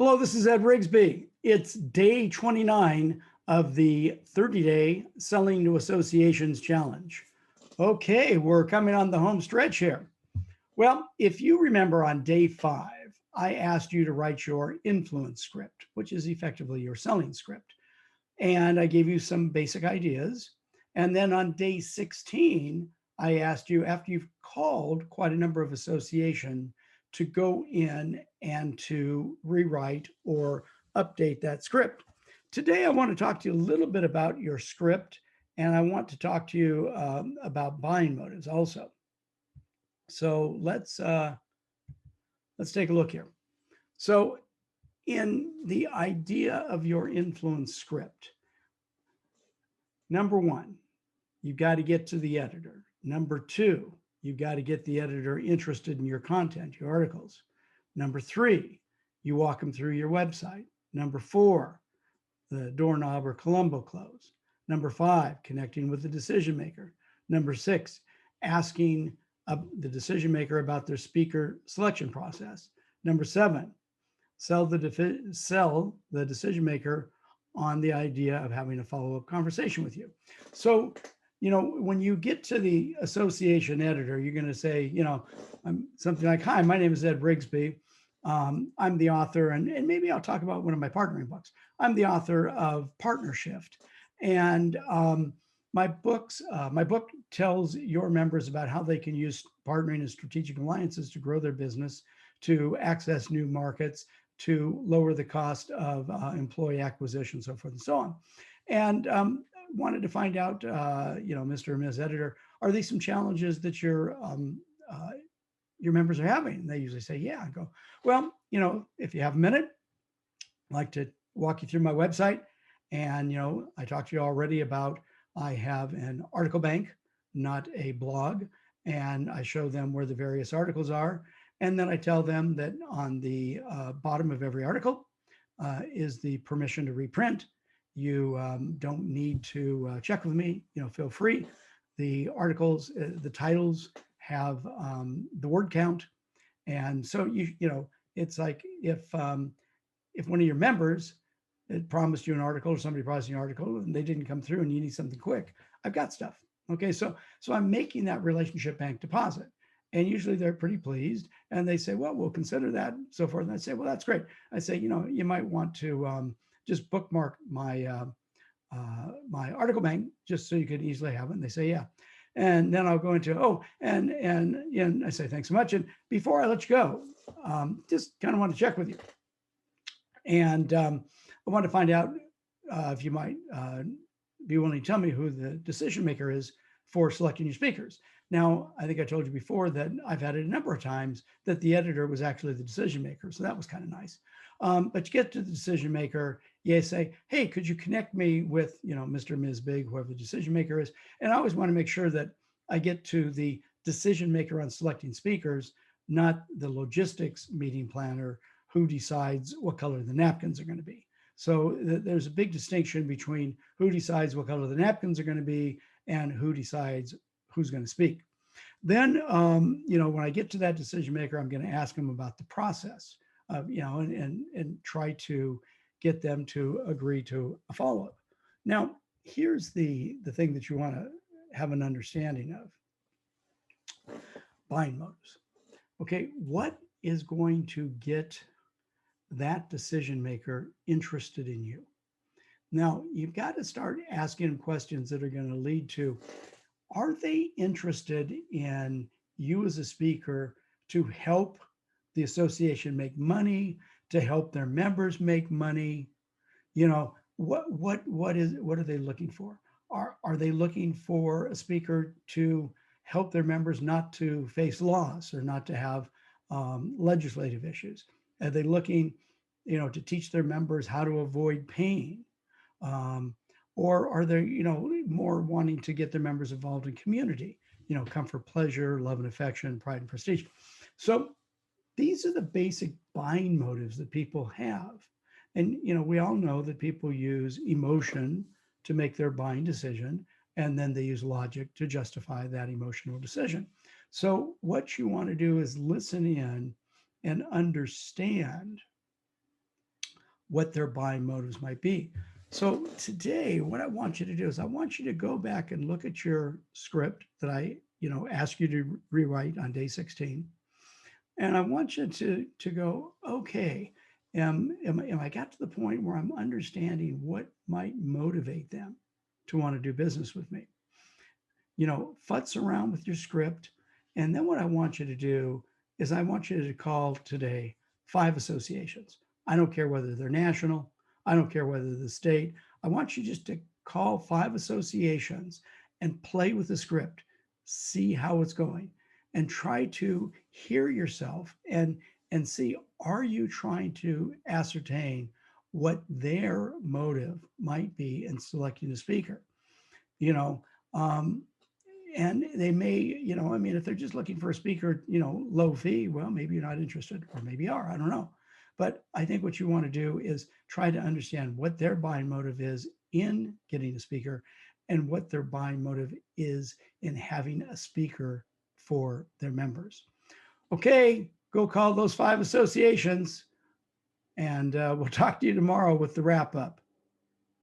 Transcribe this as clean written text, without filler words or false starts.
Hello, this is Ed Rigsby. It's day 29 of the 30-day Selling to Associations Challenge. Okay, we're coming on the home stretch here. Well, if you remember on day 5, I asked you to write your influence script, which is effectively your selling script. And I gave you some basic ideas. And then on day 16, I asked you, after you've called quite a number of associations, to go in and to rewrite or update that script. Today, I want to talk to you a little bit about your script, and I want to talk to you about buying motives also. So let's take a look here. So in the idea of your influence script, number 1, you've got to get to the editor. Number 2, you've got to get the editor interested in your content, your articles. Number 3, you walk them through your website. Number 4, the doorknob or Columbo close. Number 5, connecting with the decision maker. Number 6, asking the decision maker about their speaker selection process. Number 7, sell the decision maker on the idea of having a follow-up conversation with you. So, when you get to the association editor, you're going to say, something like, "Hi, my name is Ed Rigsby. I'm the author," and maybe I'll talk about one of my partnering books. I'm the author of PartnerShift, and my book tells your members about how they can use partnering and strategic alliances to grow their business, to access new markets, to lower the cost of employee acquisition, so forth and so on. And wanted to find out, Mr. or Ms. Editor, are these some challenges that your members are having? And they usually say, yeah. I go, well, if you have a minute, I'd like to walk you through my website. And, I talked to you already about, I have an article bank, not a blog. And I show them where the various articles are. And then I tell them that on the bottom of every article is the permission to reprint. You don't need to check with me, feel free. The articles, the titles have the word count. And so, it's like if one of your members had promised you an article or somebody promised you an article and they didn't come through and you need something quick, I've got stuff. Okay, so I'm making that relationship bank deposit. And usually they're pretty pleased and they say, well, we'll consider that, so forth. And I say, well, that's great. I say, you might want to just bookmark my my article bank just so you could easily have it. And they say, yeah. And then I'll go into, and I say, thanks so much. And before I let you go, just kind of want to check with you. And I want to find out if you might be willing to tell me who the decision maker is for selecting your speakers. Now, I think I told you before that I've had it a number of times that the editor was actually the decision maker. So that was kind of nice. But you get to the decision maker, you say, hey, could you connect me with, Mr. or Ms. Big, whoever the decision maker is? And I always want to make sure that I get to the decision maker on selecting speakers, not the logistics meeting planner who decides what color the napkins are going to be. So there's a big distinction between who decides what color the napkins are going to be and who decides who's going to speak. Then, when I get to that decision maker, I'm going to ask them about the process of, and try to get them to agree to a follow-up. Now, here's the thing that you want to have an understanding of: buying motives. Okay, what is going to get that decision maker interested in you? Now, you've got to start asking them questions that are going to lead to, are they interested in you as a speaker to help the association make money, to help their members make money? What are they looking for? Are they looking for a speaker to help their members not to face loss or not to have legislative issues? Are they looking, to teach their members how to avoid pain? Or are they, more wanting to get their members involved in community, comfort, pleasure, love and affection, pride and prestige? So these are the basic buying motives that people have. And, we all know that people use emotion to make their buying decision, and then they use logic to justify that emotional decision. So what you want to do is listen in and understand what their buying motives might be. So today, what I want you to do is I want you to go back and look at your script that I, ask you to rewrite on day 16. And I want you to go, okay, am I got to the point where I'm understanding what might motivate them to want to do business with me? Futz around with your script. And then what I want you to do is I want you to call today 5 associations. I don't care whether they're national. I don't care whether they're state. I want you just to call 5 associations and play with the script, see how it's going, and try to hear yourself and see, are you trying to ascertain what their motive might be in selecting a speaker? You know, um, and they may, I mean, if they're just looking for a speaker, low fee, well, maybe you're not interested, or maybe you are, I don't know. But I think what you want to do is try to understand what their buying motive is in getting a speaker and what their buying motive is in having a speaker for their members. Okay, go call those 5 associations, and we'll talk to you tomorrow with the wrap up.